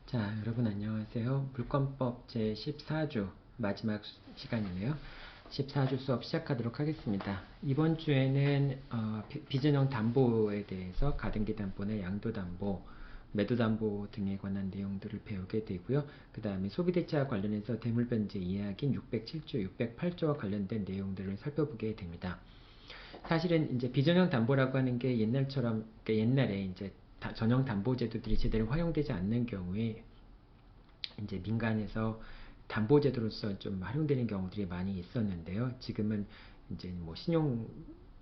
자, 여러분 안녕하세요. 물권법 제14주 마지막 시간이네요. 14주 수업 시작하도록 하겠습니다. 이번 주에는 비전형 담보에 대해서 가등기 담보나 양도 담보, 매도 담보 등에 관한 내용들을 배우게 되고요. 그 다음에 소비대차 관련해서 대물변제 이야기인 607조, 608조와 관련된 내용들을 살펴보게 됩니다. 사실은 이제 비전형 담보라고 하는 게 옛날처럼, 그러니까 옛날에 이제 전형 담보제도들이 제대로 활용되지 않는 경우에 이제 민간에서 담보제도로서 좀 활용되는 경우들이 많이 있었는데요. 지금은 이제 뭐 신용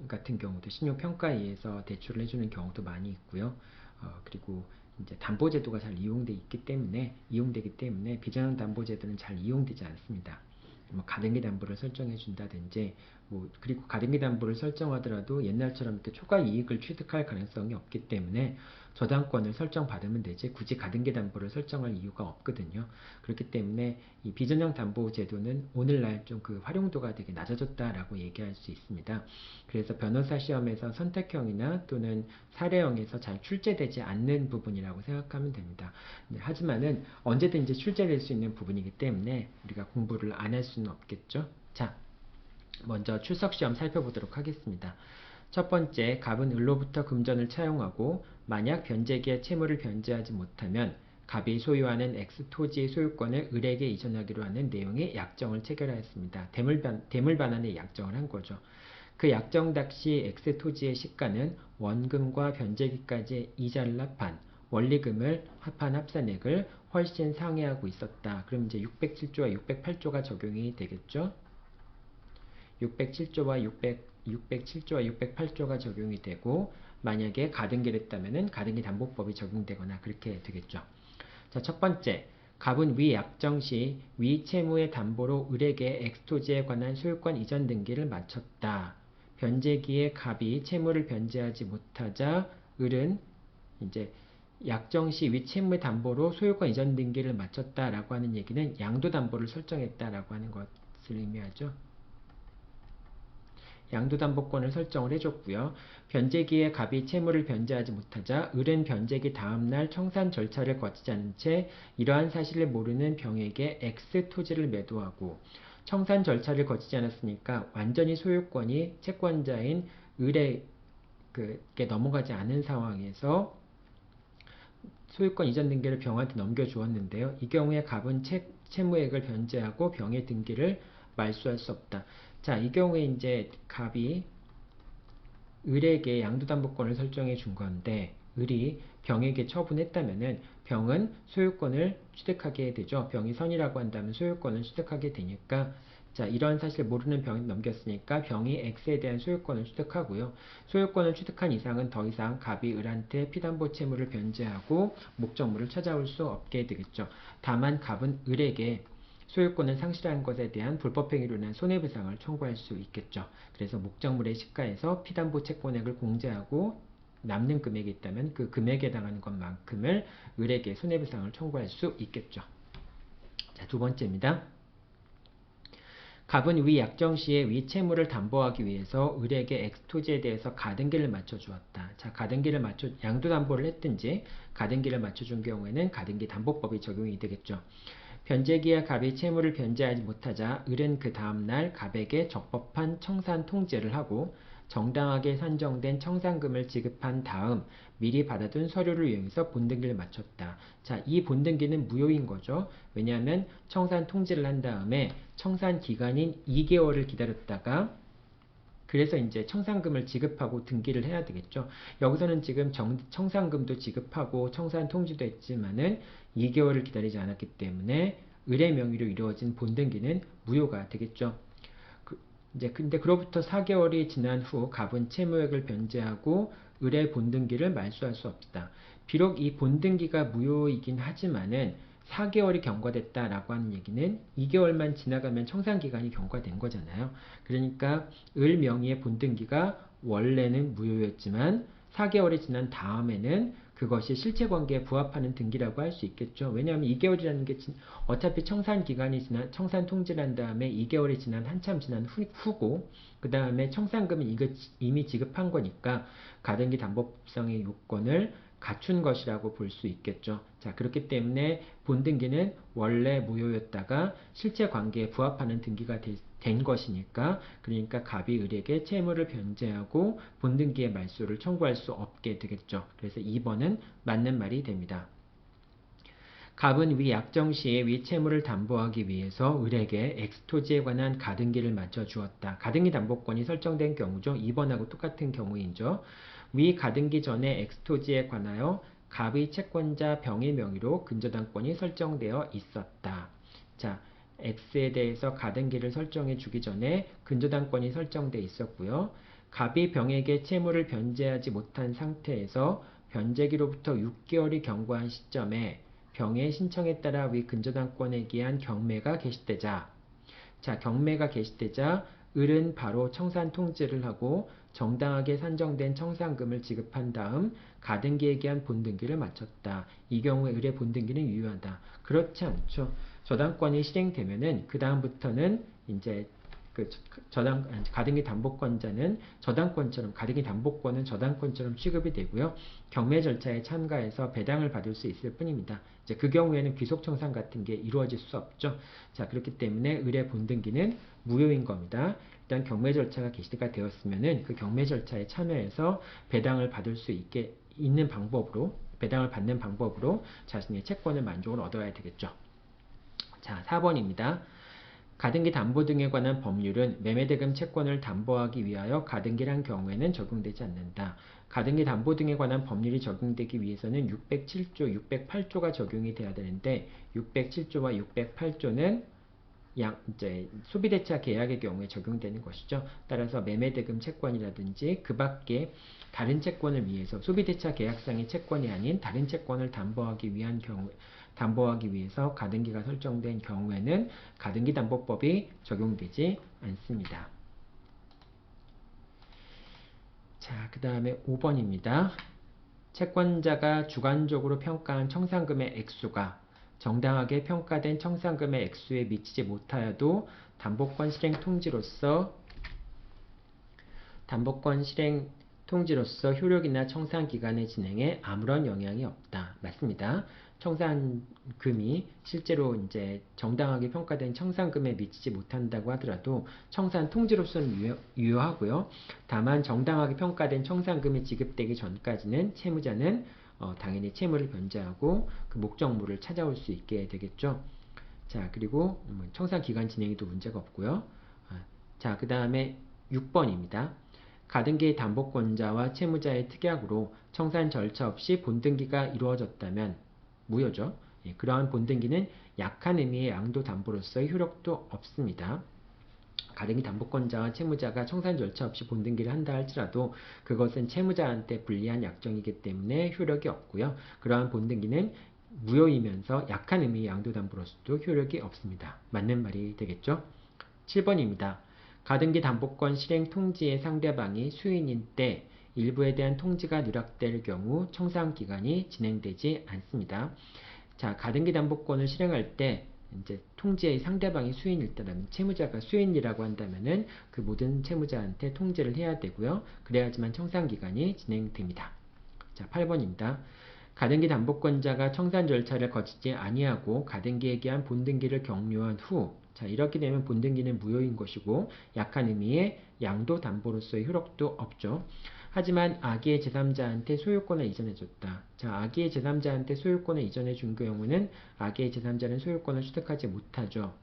같은 경우도 신용평가에 의해서 대출을 해주는 경우도 많이 있고요. 그리고 이제 담보제도가 잘 이용되기 때문에 비전형 담보제도는 잘 이용되지 않습니다. 뭐 가등기 담보를 설정해 준다든지 그리고 가등기 담보를 설정하더라도 옛날처럼 이렇게 초과 이익을 취득할 가능성이 없기 때문에 저당권을 설정받으면 되지 굳이 가등기 담보를 설정할 이유가 없거든요. 그렇기 때문에 이 비전형 담보 제도는 오늘날 좀 그 활용도가 되게 낮아졌다라고 얘기할 수 있습니다. 그래서 변호사 시험에서 선택형이나 또는 사례형에서 잘 출제되지 않는 부분이라고 생각하면 됩니다. 하지만은 언제든지 출제될 수 있는 부분이기 때문에 우리가 공부를 안 할 수는 없겠죠. 자, 먼저 출석시험 살펴보도록 하겠습니다. 첫 번째, 갑은 을로부터 금전을 차용하고 만약 변제기에 채무를 변제하지 못하면 갑이 소유하는 X 토지의 소유권을 을에게 이전하기로 하는 내용의 약정을 체결하였습니다. 대물반환의 약정을 한 거죠. 그 약정 당시 X 토지의 시가는 원금과 변제기까지 이자를 합한 원리금을 합한 합산액을 훨씬 상회하고 있었다. 그럼 이제 607조와 608조가 적용이 되겠죠. 607조와 608조가 적용이 되고 만약에 가등기를 했다면 가등기 담보법이 적용되거나 그렇게 되겠죠. 자, 첫 번째, 갑은 위 약정 시 위 채무의 담보로 을에게 X토지에 관한 소유권 이전 등기를 마쳤다. 변제기에 갑이 채무를 변제하지 못하자 을은 이제 약정 시 위 채무의 담보로 소유권 이전 등기를 마쳤다라고 하는 얘기는 양도담보를 설정했다라고 하는 것을 의미하죠. 양도담보권을 설정을 해줬고요. 변제기에 갑이 채무를 변제하지 못하자 을은 변제기 다음날 청산 절차를 거치지 않은 채 이러한 사실을 모르는 병에게 X 토지를 매도하고 청산 절차를 거치지 않았으니까 완전히 소유권이 채권자인 을에게 넘어가지 않은 상황에서 소유권 이전 등기를 병한테 넘겨주었는데요. 이 경우에 갑은 채무액을 변제하고 병의 등기를 말소할 수 없다. 자, 이 경우에 이제 갑이 을에게 양도담보권을 설정해 준 건데 을이 병에게 처분했다면은 병은 소유권을 취득하게 되죠. 병이 선이라고 한다면 소유권을 취득하게 되니까 자, 이런 사실을 모르는 병이 넘겼으니까 병이 X에 대한 소유권을 취득하고요. 소유권을 취득한 이상은 더 이상 갑이 을한테 피담보 채무를 변제하고 목적물을 찾아올 수 없게 되겠죠. 다만 갑은 을에게 소유권을 상실한 것에 대한 불법행위로 인한 손해배상을 청구할 수 있겠죠. 그래서 목적물의 시가에서 피담보 채권액을 공제하고 남는 금액이 있다면 그 금액에 해당하는 것만큼을 을에게 손해배상을 청구할 수 있겠죠. 자, 두 번째입니다. 갑은 위 약정 시에 위 채무를 담보하기 위해서 을에게 X토지에 대해서 가등기를 맞춰주었다. 자, 양도담보를 했든지 가등기를 맞춰준 경우에는 가등기 담보법이 적용이 되겠죠. 변제기에 갑이 채무를 변제하지 못하자 을은 그 다음날 갑에게 적법한 청산 통지를 하고 정당하게 산정된 청산금을 지급한 다음 미리 받아둔 서류를 이용해서 본등기를 마쳤다. 자, 이 본등기는 무효인 거죠. 왜냐하면 청산 통지를 한 다음에 청산 기간인 2개월을 기다렸다가 그래서 이제 청산금을 지급하고 등기를 해야 되겠죠. 여기서는 지금 청산금도 지급하고 청산 통지도 했지만은 2개월을 기다리지 않았기 때문에 을의 명의로 이루어진 본등기는 무효가 되겠죠. 이제 근데 그로부터 4개월이 지난 후 갑은 채무액을 변제하고 을의 본등기를 말소할 수 없다. 비록 이 본등기가 무효이긴 하지만은 4개월이 경과됐다라고 하는 얘기는 2개월만 지나가면 청산기간이 경과된 거잖아요. 그러니까 을 명의의 본등기가 원래는 무효였지만 4개월이 지난 다음에는 그것이 실체관계에 부합하는 등기라고 할 수 있겠죠. 왜냐하면 2개월이라는 게 어차피 청산 통지를 한 다음에 2개월이 한참 지난 후고 그 다음에 청산금은 이미 지급한 거니까 가등기 담보성의 요건을 갖춘 것이라고 볼 수 있겠죠. 자, 그렇기 때문에 본등기는 원래 무효였다가 실제 관계에 부합하는 등기가 된 것이니까, 그러니까 갑이 을에게 채무를 변제하고 본등기의 말소를 청구할 수 없게 되겠죠. 그래서 2번은 맞는 말이 됩니다. 갑은 위 약정시에 위 채무를 담보하기 위해서 을에게 X토지에 관한 가등기를 맞춰 주었다. 가등기 담보권이 설정된 경우죠. 2번하고 똑같은 경우이죠. 위 가등기 전에 X토지에 관하여 갑의 채권자 병의 명의로 근저당권이 설정되어 있었다. 자, X에 대해서 가등기를 설정해 주기 전에 근저당권이 설정되어 있었고요. 갑이 병에게 채무를 변제하지 못한 상태에서 변제기로부터 6개월이 경과한 시점에 병의 신청에 따라 위 근저당권에 기한 경매가 개시되자, 자, 경매가 개시되자 을은 바로 청산 통지를 하고 정당하게 산정된 청산금을 지급한 다음 가등기에 기한 본등기를 마쳤다. 이 경우에 을의 본등기는 유효하다. 그렇지 않죠. 저당권이 실행되면은 그 다음부터는 이제 가등기 담보권자는 저당권처럼, 가등기 담보권은 저당권처럼 취급이 되고요. 경매 절차에 참가해서 배당을 받을 수 있을 뿐입니다. 이제 그 경우에는 귀속청산 같은 게 이루어질 수 없죠. 자, 그렇기 때문에 을의 본등기는 무효인 겁니다. 일단 경매 절차가 개시가 되었으면은 그 경매 절차에 참여해서 배당을 받을 수 있는 방법으로, 배당을 받는 방법으로 자신의 채권을 만족을 얻어야 되겠죠. 자, 4번입니다. 가등기 담보 등에 관한 법률은 매매대금 채권을 담보하기 위하여 가등기란 경우에는 적용되지 않는다. 가등기 담보 등에 관한 법률이 적용되기 위해서는 607조, 608조가 적용이 돼야 되는데 607조와 608조는 이제 소비대차 계약의 경우에 적용되는 것이죠. 따라서 매매대금 채권이라든지 그 밖에 다른 채권을 위해서 소비대차 계약상의 채권이 아닌 다른 채권을 담보하기 위해서 가등기가 설정된 경우에는 가등기 담보법이 적용되지 않습니다. 자, 그 다음에 5번입니다. 채권자가 주관적으로 평가한 청산금의 액수가 정당하게 평가된 청산금의 액수에 미치지 못하여도 담보권 실행 통지로서 효력이나 청산 기간의 진행에 아무런 영향이 없다. 맞습니다. 청산금이 실제로 이제 정당하게 평가된 청산금에 미치지 못한다고 하더라도 청산 통지로서는 유효하고요. 다만 정당하게 평가된 청산금이 지급되기 전까지는 채무자는 당연히 채무를 변제하고 그 목적물을 찾아올 수 있게 되겠죠. 자, 그리고 청산 기간 진행에도 문제가 없고요. 자, 그 다음에 6번입니다. 가등기 담보권자와 채무자의 특약으로 청산 절차 없이 본등기가 이루어졌다면 무효죠. 예, 그러한 본등기는 약한 의미의 양도담보로서의 효력도 없습니다. 가등기 담보권자와 채무자가 청산 절차 없이 본등기를 한다 할지라도 그것은 채무자한테 불리한 약정이기 때문에 효력이 없고요. 그러한 본등기는 무효이면서 약한 의미의 양도담보로서도 효력이 없습니다. 맞는 말이 되겠죠? 7번입니다. 가등기 담보권 실행 통지의 상대방이 수인인 때 일부에 대한 통지가 누락될 경우 청산기간이 진행되지 않습니다. 자, 가등기 담보권을 실행할 때 이제 통지의 상대방이 수인일 때라면, 채무자가 수인이라고 한다면은 그 모든 채무자한테 통지를 해야 되고요. 그래야지만 청산기간이 진행됩니다. 자, 8번입니다. 가등기 담보권자가 청산 절차를 거치지 아니하고 가등기에 기한 본등기를 격려한 후, 자, 이렇게 되면 본등기는 무효인 것이고 약한 의미의 양도담보로서의 효력도 없죠. 하지만 악의의 제3자한테 소유권을 이전해줬다. 자, 악의의 제3자한테 소유권을 이전해준 경우는 악의의 제3자는 소유권을 취득하지 못하죠.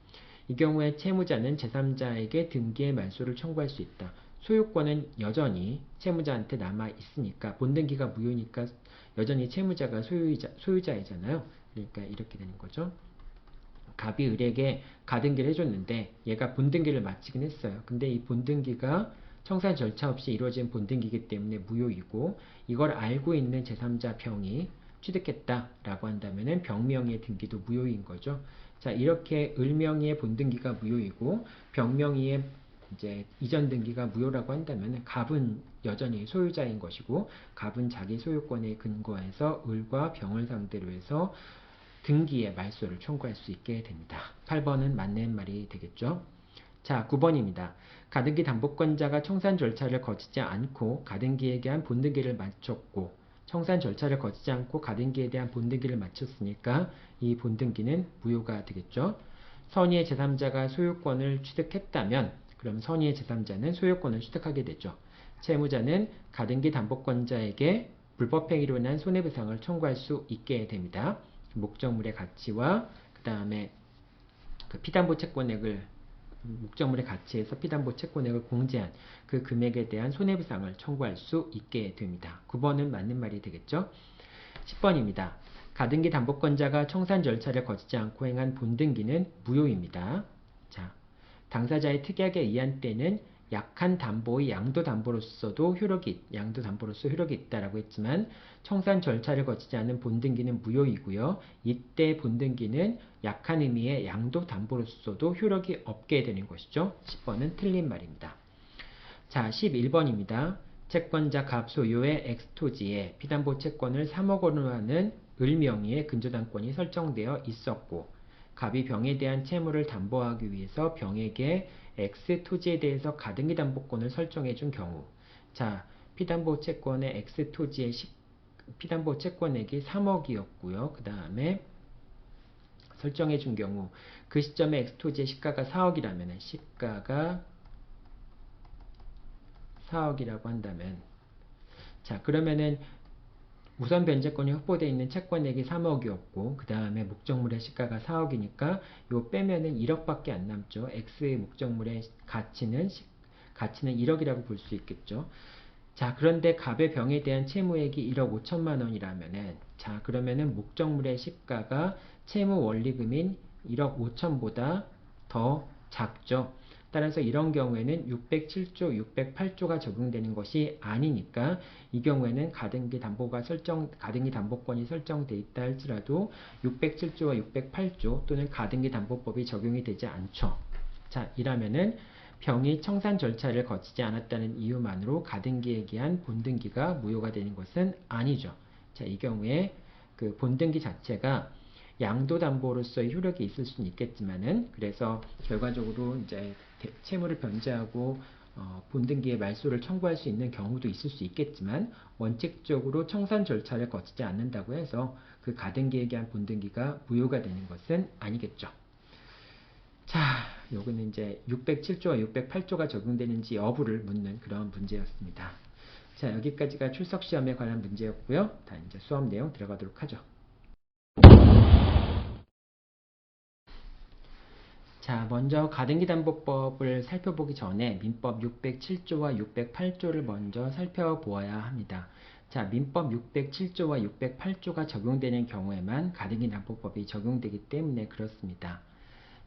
이 경우에 채무자는 제3자에게 등기의 말소를 청구할 수 있다. 소유권은 여전히 채무자한테 남아있으니까, 본등기가 무효니까 여전히 채무자가 소유자이잖아요. 그러니까 이렇게 되는 거죠. 갑이 을에게 가등기를 해줬는데 얘가 본등기를 마치긴 했어요. 근데 이 본등기가 청산 절차 없이 이루어진 본등기이기 때문에 무효이고, 이걸 알고 있는 제3자 병이 취득했다라고 한다면은 병명의의 등기도 무효인 거죠. 자, 이렇게 을명의의 본등기가 무효이고 병명의의 이제 이전 등기가 무효라고 한다면 갑은 여전히 소유자인 것이고, 갑은 자기 소유권에 근거해서 을과 병을 상대로 해서 등기의 말소를 청구할 수 있게 됩니다. 8번은 맞는 말이 되겠죠. 자, 9번입니다. 가등기 담보권자가 청산 절차를 거치지 않고 가등기에 대한 본등기를 마쳤고 청산 절차를 거치지 않고 가등기에 대한 본등기를 마쳤으니까 이 본등기는 무효가 되겠죠. 선의의 제3자가 소유권을 취득했다면 그럼 선의의 제3자는 소유권을 취득하게 되죠. 채무자는 가등기 담보권자에게 불법행위로 인한 손해배상을 청구할 수 있게 됩니다. 목적물의 가치와 그 다음에 그 피담보 채권액을 목적물의 가치에서 피담보 채권액을 공제한 그 금액에 대한 손해배상을 청구할 수 있게 됩니다. 9번은 맞는 말이 되겠죠. 10번입니다. 가등기 담보권자가 청산 절차를 거치지 않고 행한 본등기는 무효입니다. 자, 당사자의 특약에 의한 때는 약한 담보의 양도담보로서 효력이 있다라고 했지만 청산 절차를 거치지 않은 본등기는 무효이고요. 이때 본등기는 약한 의미의 양도담보로서도 효력이 없게 되는 것이죠. 10번은 틀린 말입니다. 자, 11번입니다. 채권자 갑 소유의 X토지에 피담보 채권을 3억 원으로 하는 을 명의의 근저당권이 설정되어 있었고 갑이 병에 대한 채무를 담보하기 위해서 병에게 X토지에 대해서 가등기 담보권을 설정해 준 경우 자, 피담보 채권의 X토지의 피담보 채권액이 3억이었고요. 그 다음에 설정해 준 경우 그 시점에 X토지의 시가가 4억이라면 시가가 4억이라고 한다면 자, 그러면은 우선 변제권이 확보되어 있는 채권액이 3억이었고 그 다음에 목적물의 시가가 4억이니까 요 빼면은 1억밖에 안 남죠. X의 목적물의 가치는 1억이라고 볼 수 있겠죠. 자, 그런데 갑의 병에 대한 채무액이 1억 5천만 원이라면은 자, 그러면은 목적물의 시가가 채무 원리금인 1억 5천보다 더 작죠. 따라서 이런 경우에는 607조, 608조가 적용되는 것이 아니니까 이 경우에는 가등기 담보권이 설정돼 있다 할지라도 607조와 608조 또는 가등기 담보법이 적용이 되지 않죠. 자, 이라면은 병이 청산 절차를 거치지 않았다는 이유만으로 가등기에 기한 본등기가 무효가 되는 것은 아니죠. 자, 이 경우에 그 본등기 자체가 양도담보로서의 효력이 있을 수는 있겠지만은 그래서 결과적으로 이제 채무를 변제하고 본등기의 말소를 청구할 수 있는 경우도 있을 수 있겠지만 원칙적으로 청산 절차를 거치지 않는다고 해서 그 가등기에 기한 본등기가 무효가 되는 것은 아니겠죠. 자, 요거는 이제 607조와 608조가 적용되는지 여부를 묻는 그런 문제였습니다. 자, 여기까지가 출석시험에 관한 문제였고요. 다 이제 수업 내용 들어가도록 하죠. 자, 먼저 가등기 담보법을 살펴보기 전에 민법 607조와 608조를 먼저 살펴보아야 합니다. 자, 민법 607조와 608조가 적용되는 경우에만 가등기 담보법이 적용되기 때문에 그렇습니다.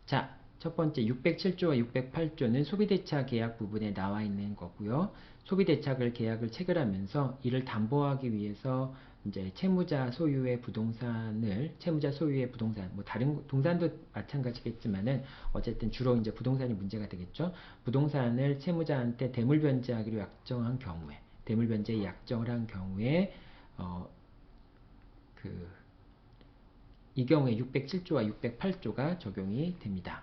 자, 첫 번째 607조와 608조는 소비대차 계약 부분에 나와 있는 거고요. 소비대차를 계약을 체결하면서 이를 담보하기 위해서 이제 채무자 소유의 부동산, 뭐 다른 동산도 마찬가지겠지만은 어쨌든 주로 이제 부동산이 문제가 되겠죠. 부동산을 채무자한테 대물 변제하기로 약정한 경우에, 대물 변제에 약정을 한 경우에 이 경우에 607조와 608조가 적용이 됩니다.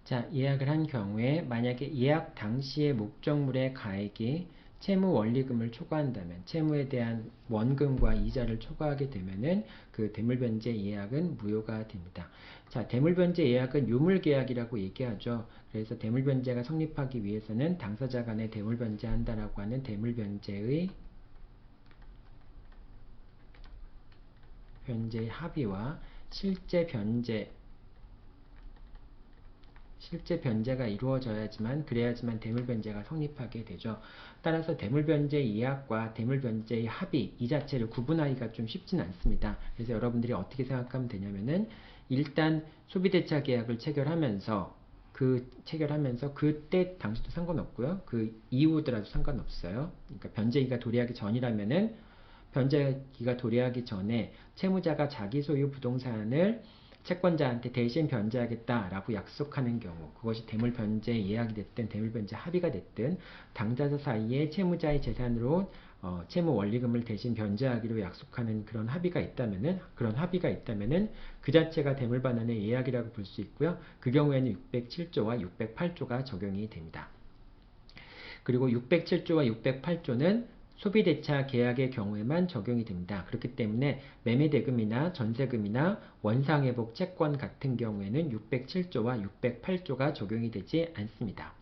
자, 예약을 한 경우에 만약에 예약 당시의 목적물의 가액이 채무 원리금을 초과한다면 채무에 대한 원금과 이자를 초과하게 되면은 그 대물변제 예약은 무효가 됩니다. 자, 대물변제 예약은 유물계약이라고 얘기하죠. 그래서 대물변제가 성립하기 위해서는 당사자 간에 대물변제한다라고 하는 대물변제의 합의와 실제 변제가 이루어져야지만 그래야지만 대물변제가 성립하게 되죠. 따라서 대물변제 예약과 대물변제의 합의 이 자체를 구분하기가 좀 쉽진 않습니다. 그래서 여러분들이 어떻게 생각하면 되냐면은 일단 소비대차 계약을 체결하면서 그때 당시도 상관없고요. 그 이후더라도 상관없어요. 그러니까 변제기가 도래하기 전이라면은 변제기가 도래하기 전에 채무자가 자기 소유 부동산을 채권자한테 대신 변제하겠다라고 약속하는 경우 그것이 대물변제 예약이 됐든 대물변제 합의가 됐든 당사자 사이에 채무자의 재산으로 채무 원리금을 대신 변제하기로 약속하는 그런 합의가 있다면은 그 자체가 대물반환의 예약이라고 볼 수 있고요. 그 경우에는 607조와 608조가 적용이 됩니다. 그리고 607조와 608조는 소비대차 계약의 경우에만 적용이 됩니다. 그렇기 때문에 매매대금이나 전세금이나 원상회복 채권 같은 경우에는 607조와 608조가 적용이 되지 않습니다.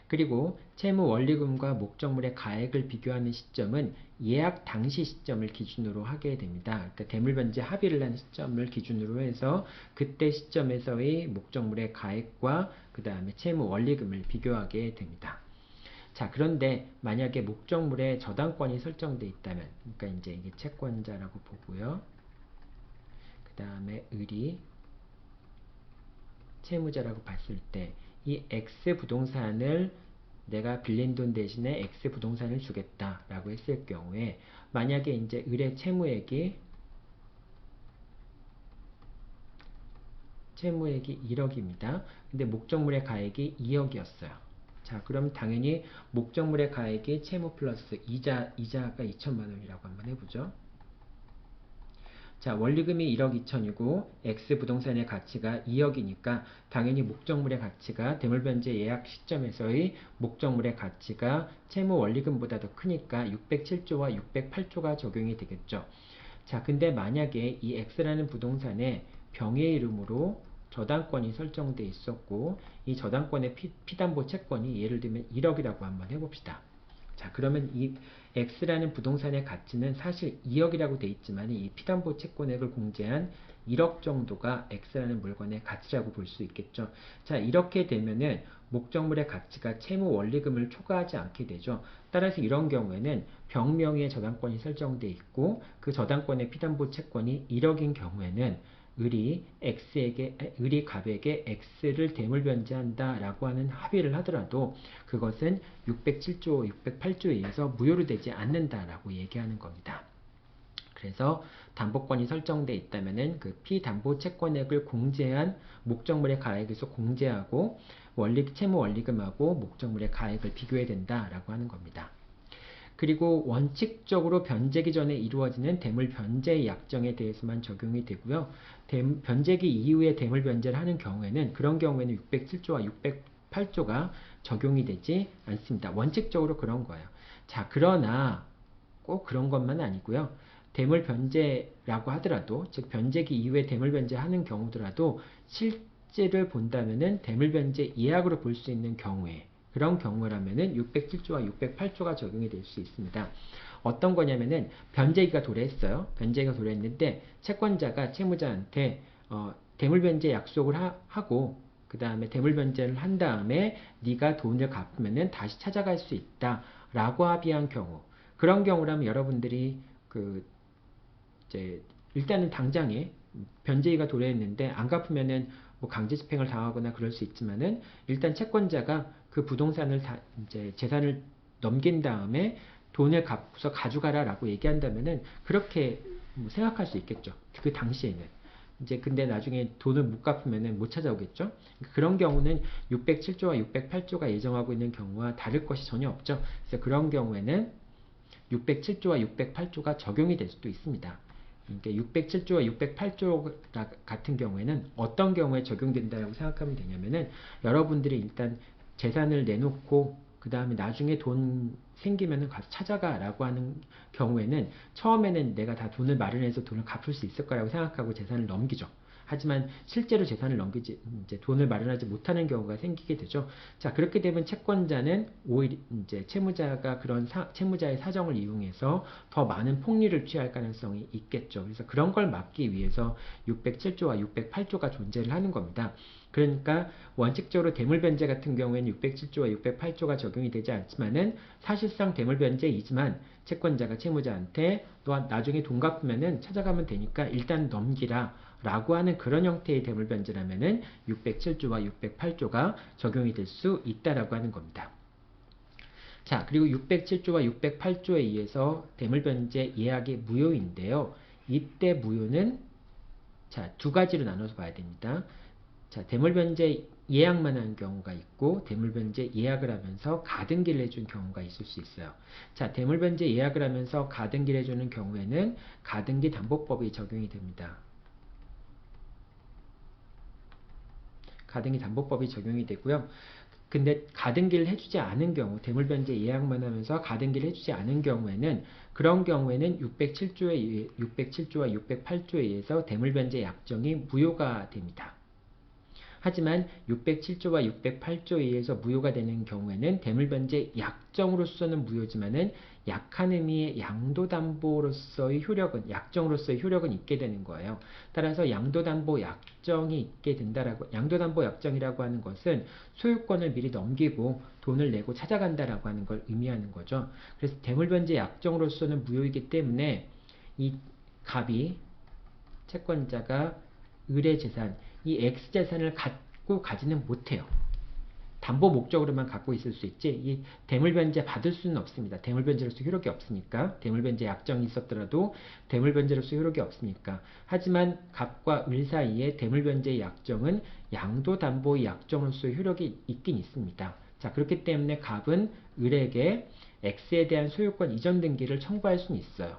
그리고 채무원리금과 목적물의 가액을 비교하는 시점은 예약 당시 시점을 기준으로 하게 됩니다. 그러니까 대물변제 합의를 한 시점을 기준으로 해서 그때 시점에서의 목적물의 가액과 그 다음에 채무원리금을 비교하게 됩니다. 자, 그런데 만약에 목적물에 저당권이 설정되어 있다면, 그러니까 이제 이게 채권자라고 보고요. 그 다음에 을이 채무자라고 봤을 때 이 X 부동산을 내가 빌린 돈 대신에 X 부동산을 주겠다라고 했을 경우에 만약에 이제 을의 채무액이 1억입니다. 근데 목적물의 가액이 2억이었어요. 자, 그럼 당연히 목적물의 가액이 채무 플러스 이자가 2천만 원이라고 한번 해보죠. 자, 원리금이 1억 2천이고 X 부동산의 가치가 2억이니까 당연히 목적물의 가치가 대물변제 예약 시점에서의 목적물의 가치가 채무 원리금보다 더 크니까 607조와 608조가 적용이 되겠죠. 자, 근데 만약에 이 X라는 부동산에 병의 이름으로 저당권이 설정돼 있었고 이 저당권의 피담보 채권이 예를 들면 1억이라고 한번 해봅시다. 자, 그러면 이 X라는 부동산의 가치는 사실 2억이라고 돼 있지만 이 피담보 채권액을 공제한 1억 정도가 X라는 물건의 가치라고 볼 수 있겠죠. 자, 이렇게 되면은 목적물의 가치가 채무 원리금을 초과하지 않게 되죠. 따라서 이런 경우에는 병명의의 저당권이 설정돼 있고 그 저당권의 피담보 채권이 1억인 경우에는 을이 갑에게 X를 대물변제한다라고 하는 합의를 하더라도 그것은 607조, 608조에 의해서 무효로 되지 않는다라고 얘기하는 겁니다. 그래서 담보권이 설정되어 있다면은 그 피담보 채권액을 공제한 목적물의 가액에서 공제하고 채무 원리금하고 목적물의 가액을 비교해야 된다라고 하는 겁니다. 그리고 원칙적으로 변제기 전에 이루어지는 대물변제 약정에 대해서만 적용이 되고요. 변제기 이후에 대물변제를 하는 경우에는 그런 경우에는 607조와 608조가 적용이 되지 않습니다. 원칙적으로 그런 거예요. 자, 그러나 꼭 그런 것만 아니고요. 대물변제라고 하더라도 즉 변제기 이후에 대물변제 하는 경우더라도 실제를 본다면은 대물변제 예약으로 볼 수 있는 경우에 그런 경우라면은 607조와 608조가 적용이 될 수 있습니다. 어떤 거냐면은 변제기가 도래했어요. 변제기가 도래했는데 채권자가 채무자한테 대물변제 약속을 하고 그 다음에 대물변제를 한 다음에 네가 돈을 갚으면은 다시 찾아갈 수 있다라고 합의한 경우 그런 경우라면 여러분들이 이제 일단은 당장에 변제기가 도래했는데 안 갚으면은 뭐 강제 집행을 당하거나 그럴 수 있지만은 일단 채권자가 그 부동산을 이제 재산을 넘긴 다음에 돈을 갚고서 가져가라라고 얘기한다면은 그렇게 생각할 수 있겠죠. 그 당시에는. 이제 근데 나중에 돈을 못 갚으면은 못 찾아오겠죠. 그런 경우는 607조와 608조가 예정하고 있는 경우와 다를 것이 전혀 없죠. 그래서 그런 경우에는 607조와 608조가 적용이 될 수도 있습니다. 그러니까 607조와 608조 같은 경우에는 어떤 경우에 적용된다고 생각하면 되냐면은 여러분들이 일단 재산을 내놓고 그 다음에 나중에 돈 생기면은 가서 찾아가 라고 하는 경우에는 처음에는 내가 다 돈을 마련해서 돈을 갚을 수 있을 거라고 생각하고 재산을 넘기죠. 하지만 실제로 재산을 넘기지 이제 돈을 마련하지 못하는 경우가 생기게 되죠. 자, 그렇게 되면 채권자는 오히려 이제 채무자가 그런 채무자의 사정을 이용해서 더 많은 폭리를 취할 가능성이 있겠죠. 그래서 그런 걸 막기 위해서 607조와 608조가 존재를 하는 겁니다. 그러니까 원칙적으로 대물변제 같은 경우에는 607조와 608조가 적용이 되지 않지만은 사실상 대물변제이지만 채권자가 채무자한테 너 나중에 돈 갚으면은 찾아가면 되니까 일단 넘기라 라고 하는 그런 형태의 대물변제라면은 607조와 608조가 적용이 될 수 있다라고 하는 겁니다. 자, 그리고 607조와 608조에 의해서 대물변제 예약이 무효인데요. 이때 무효는 자, 두 가지로 나눠서 봐야 됩니다. 자, 대물변제 예약만 한 경우가 있고 대물변제 예약을 하면서 가등기를 해준 경우가 있을 수 있어요. 자, 대물변제 예약을 하면서 가등기를 해주는 경우에는 가등기 담보법이 적용이 됩니다. 가등기 담보법이 적용이 되고요. 근데 가등기를 해주지 않은 경우, 대물변제 예약만 하면서 가등기를 해주지 않은 경우에는, 그런 경우에는 607조와 608조에 의해서 대물변제 약정이 무효가 됩니다. 하지만 607조와 608조에 의해서 무효가 되는 경우에는 대물변제 약정으로서는 무효지만은 약한 의미의 양도담보로서의 효력은, 약정으로서의 효력은 있게 되는 거예요. 따라서 양도담보 약정이 있게 된다라고, 양도담보 약정이라고 하는 것은 소유권을 미리 넘기고 돈을 내고 찾아간다라고 하는 걸 의미하는 거죠. 그래서 대물변제 약정으로서는 무효이기 때문에 이 갑이, 채권자가 의뢰재산, 이 X재산을 갖고 가지는 못해요. 담보 목적으로만 갖고 있을 수 있지, 이 대물변제 받을 수는 없습니다. 대물변제로서 효력이 없으니까. 대물변제 약정이 있었더라도 대물변제로서 효력이 없으니까. 하지만 갑과 을 사이에 대물변제 약정은 양도담보의 약정으로서의 효력이 있긴 있습니다. 자, 그렇기 때문에 갑은 을에게 X에 대한 소유권 이전 등기를 청구할 수는 있어요.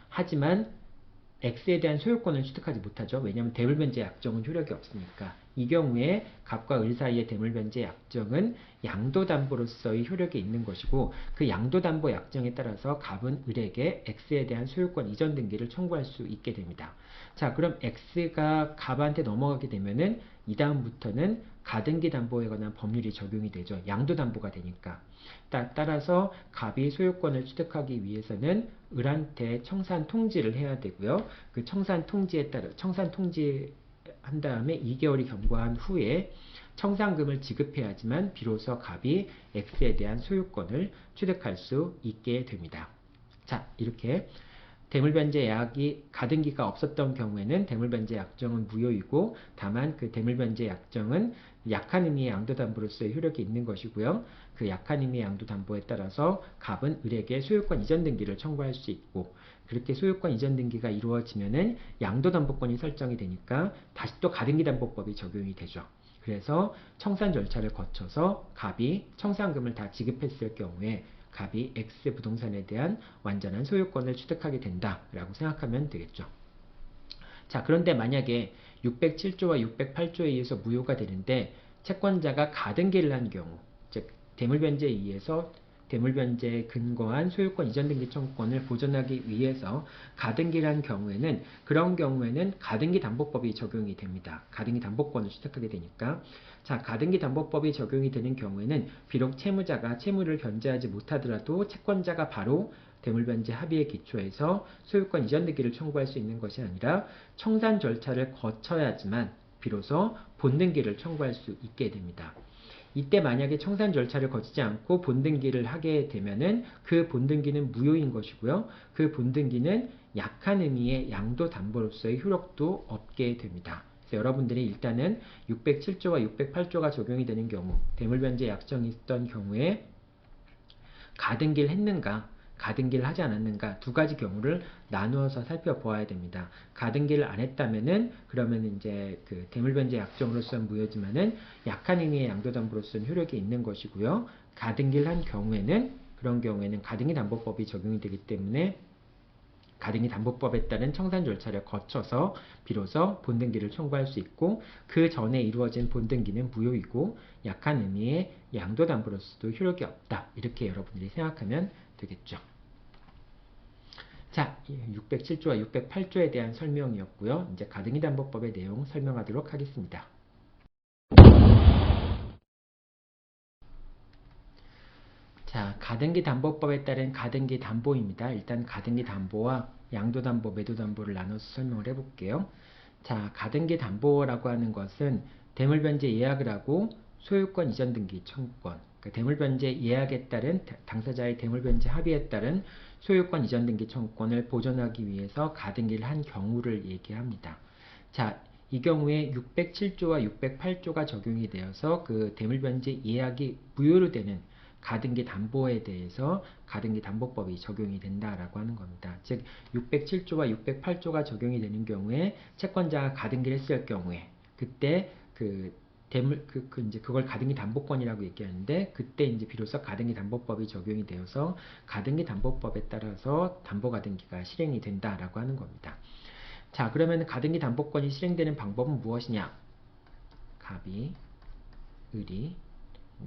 하지만 X에 대한 소유권을 취득하지 못하죠. 왜냐하면 대물변제 약정은 효력이 없으니까. 이 경우에 갑과 을 사이의 대물변제 약정은 양도담보로서의 효력이 있는 것이고, 그 양도담보 약정에 따라서 갑은 을에게 X에 대한 소유권 이전 등기를 청구할 수 있게 됩니다. 자, 그럼 X가 갑한테 넘어가게 되면은 이 다음부터는 가등기 담보에 관한 법률이 적용이 되죠. 양도담보가 되니까. 따라서 갑이 소유권을 취득하기 위해서는 을한테 청산 통지를 해야 되고요. 그 청산 통지에 따라 청산 통지한 다음에 2개월이 경과한 후에 청산금을 지급해야지만 비로소 갑이 X에 대한 소유권을 취득할 수 있게 됩니다. 자, 이렇게 대물변제 약이 가등기가 없었던 경우에는 대물변제 약정은 무효이고, 다만 그 대물변제 약정은 약한 의미의 양도담보로서의 효력이 있는 것이고요. 그 약한 의미의 양도담보에 따라서 갑은 을에게 소유권 이전 등기를 청구할 수 있고, 그렇게 소유권 이전 등기가 이루어지면은 양도담보권이 설정이 되니까 다시 또 가등기담보법이 적용이 되죠. 그래서 청산 절차를 거쳐서 갑이 청산금을 다 지급했을 경우에 갑이 X 부동산에 대한 완전한 소유권을 취득하게 된다라고 생각하면 되겠죠. 자, 그런데 만약에 607조와 608조에 의해서 무효가 되는데 채권자가 가등기를 한 경우, 즉 대물변제에 의해서 대물변제에 근거한 소유권 이전 등기 청구권을 보존하기 위해서 가등기를 한 경우에는, 그런 경우에는 가등기 담보법이 적용이 됩니다. 가등기 담보권을 취득하게 되니까. 자, 가등기 담보법이 적용이 되는 경우에는 비록 채무자가 채무를 변제하지 못하더라도 채권자가 바로 대물변제 합의에 기초해서 소유권 이전 등기를 청구할 수 있는 것이 아니라 청산 절차를 거쳐야지만 비로소 본등기를 청구할 수 있게 됩니다. 이때 만약에 청산 절차를 거치지 않고 본등기를 하게 되면은 그 본등기는 무효인 것이고요. 그 본등기는 약한 의미의 양도담보로서의 효력도 없게 됩니다. 그래서 여러분들이 일단은 607조와 608조가 적용이 되는 경우, 대물변제 약정이 있던 경우에 가등기를 했는가, 가등기를 하지 않았는가, 두 가지 경우를 나누어서 살펴보아야 됩니다. 가등기를 안 했다면은 그러면 이제 그 대물변제 약정으로서는 무효지만은 약한 의미의 양도담보로서는 효력이 있는 것이고요. 가등기를 한 경우에는, 그런 경우에는 가등기 담보법이 적용이 되기 때문에 가등기 담보법에 따른 청산 절차를 거쳐서 비로소 본등기를 청구할 수 있고, 그 전에 이루어진 본등기는 무효이고 약한 의미의 양도담보로서도 효력이 없다. 이렇게 여러분들이 생각하면 되겠죠. 자, 607조와 608조에 대한 설명이었고요. 이제 가등기 담보법의 내용 설명하도록 하겠습니다. 자, 가등기 담보법에 따른 가등기 담보입니다. 일단 가등기 담보와 양도담보, 매도담보를 나눠서 설명을 해볼게요. 자, 가등기 담보라고 하는 것은 대물변제 예약을 하고 소유권 이전 등기 청구권, 그러니까 대물변제 예약에 따른 당사자의 대물변제 합의에 따른 소유권 이전 등기 청구권을 보존하기 위해서 가등기를 한 경우를 얘기합니다. 자, 이 경우에 607조와 608조가 적용이 되어서 그 대물변제 예약이 무효로 되는 가등기 담보에 대해서 가등기 담보법이 적용이 된다라고 하는 겁니다. 즉 607조와 608조가 적용이 되는 경우에 채권자가 가등기를 했을 경우에 그때 이제 그걸 가등기 담보권이라고 얘기하는데, 그때 이제 비로소 가등기 담보법이 적용이 되어서 가등기 담보법에 따라서 담보 가등기가 실행이 된다라고 하는 겁니다. 자, 그러면 가등기 담보권이 실행되는 방법은 무엇이냐? 갑이, 을이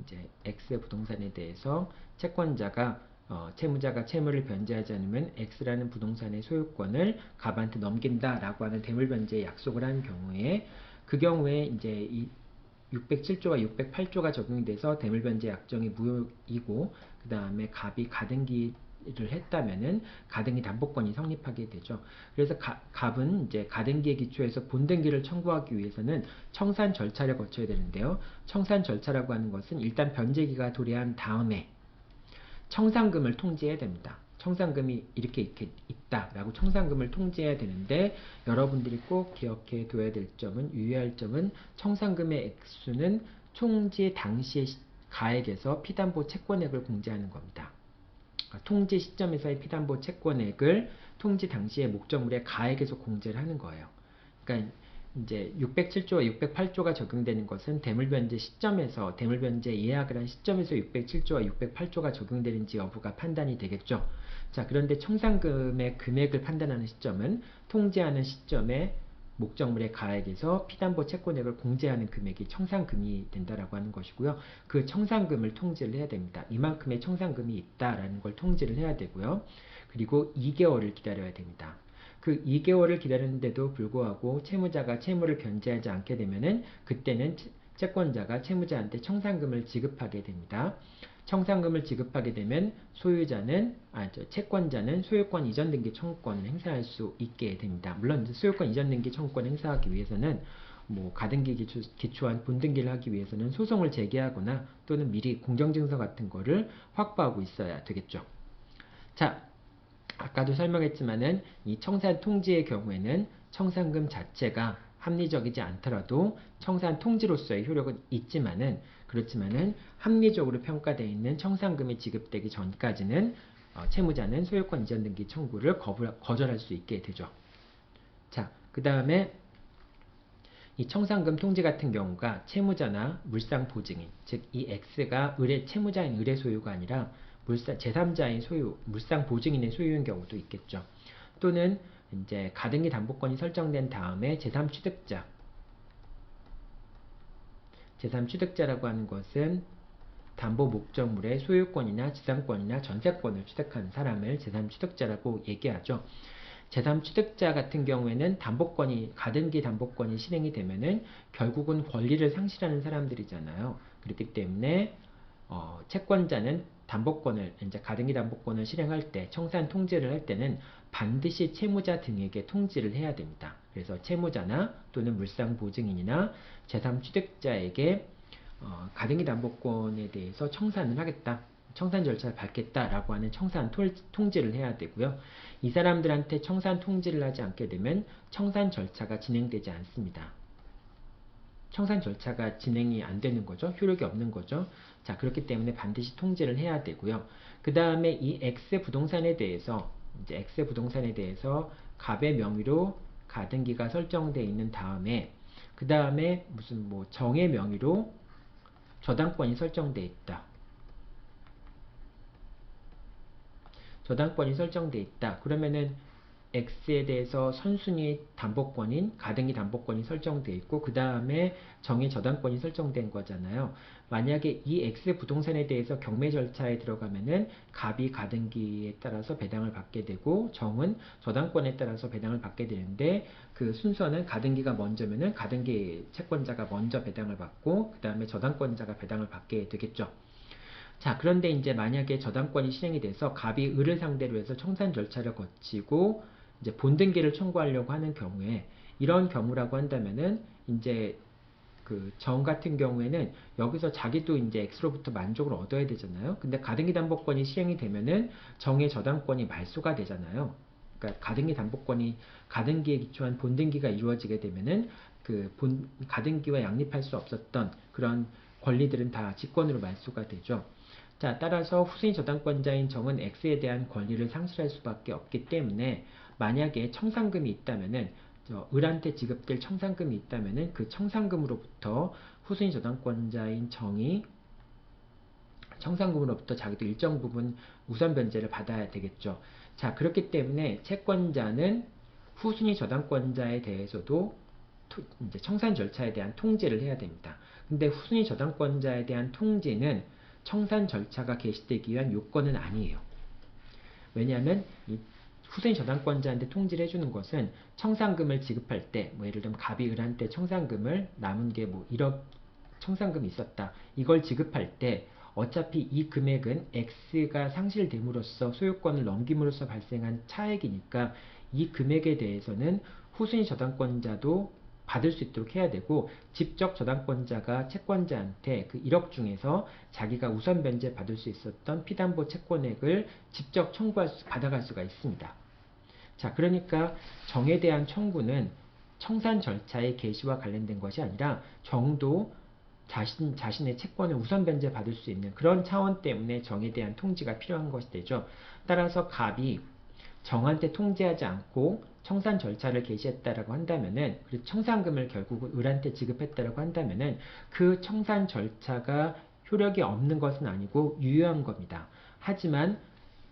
이제 X의 부동산에 대해서 채권자가 채무자가 채무를 변제하지 않으면 X라는 부동산의 소유권을 갑한테 넘긴다라고 하는 대물변제의 약속을 한 경우에 그 경우에 이제 이 607조와 608조가 적용이 돼서 대물변제 약정이 무효이고 그 다음에 갑이 가등기를 했다면은 가등기 담보권이 성립하게 되죠. 그래서 갑은 이제 가등기에 기초해서 본등기를 청구하기 위해서는 청산 절차를 거쳐야 되는데요. 청산 절차라고 하는 것은 일단 변제기가 도래한 다음에 청산금을 통지해야 됩니다. 청산금이 이렇게 있다라고 청산금을 통지해야 되는데 여러분들이 꼭 기억해 둬야 될 점은 유의할 점은 청산금의 액수는 통지 당시의 가액에서 피담보 채권액을 공제하는 겁니다. 통지 시점에서의 피담보 채권액을 통지 당시의 목적물의 가액에서 공제를 하는 거예요. 그러니까 이제 607조와 608조가 적용되는 것은 대물변제 시점에서 대물변제 예약을 한 시점에서 607조와 608조가 적용되는지 여부가 판단이 되겠죠. 자, 그런데 청산금의 금액을 판단하는 시점은 통지하는 시점에 목적물의 가액에서 피담보 채권액을 공제하는 금액이 청산금이 된다라고 하는 것이고요. 그 청산금을 통지를 해야 됩니다. 이만큼의 청산금이 있다라는 걸 통지를 해야 되고요. 그리고 2개월을 기다려야 됩니다. 그 2개월을 기다리는데도 불구하고 채무자가 채무를 변제하지 않게 되면은 그때는 채권자가 채무자한테 청산금을 지급하게 됩니다. 청산금을 지급하게 되면 채권자는 소유권 이전 등기 청구권을 행사할 수 있게 됩니다. 물론 소유권 이전 등기 청구권 행사하기 위해서는 가등기 기초한 본등기를 하기 위해서는 소송을 제기하거나 또는 미리 공정증서 같은 거를 확보하고 있어야 되겠죠. 자, 아까도 설명했지만은 이 청산 통지의 경우에는 청산금 자체가 합리적이지 않더라도 청산 통지로서의 효력은 그렇지만은 합리적으로 평가되어 있는 청산금이 지급되기 전까지는 채무자는 소유권 이전 등기 청구를 거절할 수 있게 되죠. 자, 그 다음에 이 청산금 통지 같은 경우가 채무자나 물상 보증인, 즉 이 X가 채무자인 을의 소유가 아니라 제3자인 소유, 물상 보증인의 소유인 경우도 있겠죠. 또는 이제 가등기 담보권이 설정된 다음에 제3취득자라고 하는 것은 담보 목적물의 소유권이나 지상권이나 전세권을 취득한 사람을 제3취득자라고 얘기하죠. 제3취득자 같은 경우에는 가등기 담보권이 실행이 되면은 결국은 권리를 상실하는 사람들이잖아요. 그렇기 때문에 채권자는 가등기 담보권을 실행할 때, 청산 통지를 할 때는 반드시 채무자 등에게 통지를 해야 됩니다. 그래서 채무자나 또는 물상 보증인이나 제3취득자에게 가등기 담보권에 대해서 청산을 하겠다, 청산 절차를 밟겠다라고 하는 청산 통지를 해야 되고요. 이 사람들한테 청산 통지를 하지 않게 되면 청산 절차가 진행되지 않습니다. 청산 절차가 진행이 안 되는 거죠. 효력이 없는 거죠. 자, 그렇기 때문에 반드시 통지를 해야 되고요. 그 다음에 이 X의 부동산에 대해서 갑의 명의로 가등기가 설정되어 있는 다음에 그 다음에 정의 명의로 저당권이 설정되어 있다. 그러면은 X에 대해서 선순위 담보권인 가등기 담보권이 설정되어 있고 그 다음에 정의 저당권이 설정된 거잖아요. 만약에 이 X의 부동산에 대해서 경매 절차에 들어가면은 갑이 가등기에 따라서 배당을 받게 되고 정은 저당권에 따라서 배당을 받게 되는데 그 순서는 가등기가 먼저면은 가등기 채권자가 먼저 배당을 받고 그 다음에 저당권자가 배당을 받게 되겠죠. 자, 그런데 이제 만약에 저당권이 실행이 돼서 갑이 을을 상대로 해서 청산 절차를 거치고 이제 본등기를 청구하려고 하는 경우에 이런 경우라고 한다면은 이제 그 정 같은 경우에는 여기서 자기도 이제 X로부터 만족을 얻어야 되잖아요. 근데 가등기 담보권이 실행이 되면은 정의 저당권이 말소가 되잖아요. 그러니까 가등기에 기초한 본등기가 이루어지게 되면은 가등기와 양립할 수 없었던 그런 권리들은 다 직권으로 말소가 되죠. 자, 따라서 후순위 저당권자인 정은 X에 대한 권리를 상실할 수밖에 없기 때문에 만약에 청산금이 있다면은 을한테 지급될 청산금이 있다면은 그 청산금으로부터 후순위 저당권자인 정이 청산금으로부터 자기도 일정 부분 우선 변제를 받아야 되겠죠. 자, 그렇기 때문에 채권자는 후순위 저당권자에 대해서도 이제 청산 절차에 대한 통지를 해야 됩니다. 근데 후순위 저당권자에 대한 통지는 청산 절차가 개시되기 위한 요건은 아니에요. 왜냐하면 이 후순위 저당권자한테 통지를 해주는 것은 청산금을 지급할 때, 뭐 예를 들면 갑이 을한테 청산금을 남은 게 뭐 1억 청산금이 있었다. 이걸 지급할 때 어차피 이 금액은 X가 상실됨으로써 소유권을 넘김으로써 발생한 차액이니까 이 금액에 대해서는 후순위 저당권자도 받을 수 있도록 해야 되고, 직접 저당권자가 채권자한테 그 1억 중에서 자기가 우선 변제 받을 수 있었던 피담보 채권액을 직접 받아갈 수가 있습니다. 자, 그러니까 정에 대한 청구는 청산 절차의 개시와 관련된 것이 아니라 정도 자신의 채권을 우선 변제 받을 수 있는 그런 차원 때문에 정에 대한 통지가 필요한 것이 되죠. 따라서 갑이 정한테 통지하지 않고 청산 절차를 개시했다라고 한다면은, 그리고 청산금을 결국 을한테 지급했다라고 한다면은 그 청산 절차가 효력이 없는 것은 아니고 유효한 겁니다. 하지만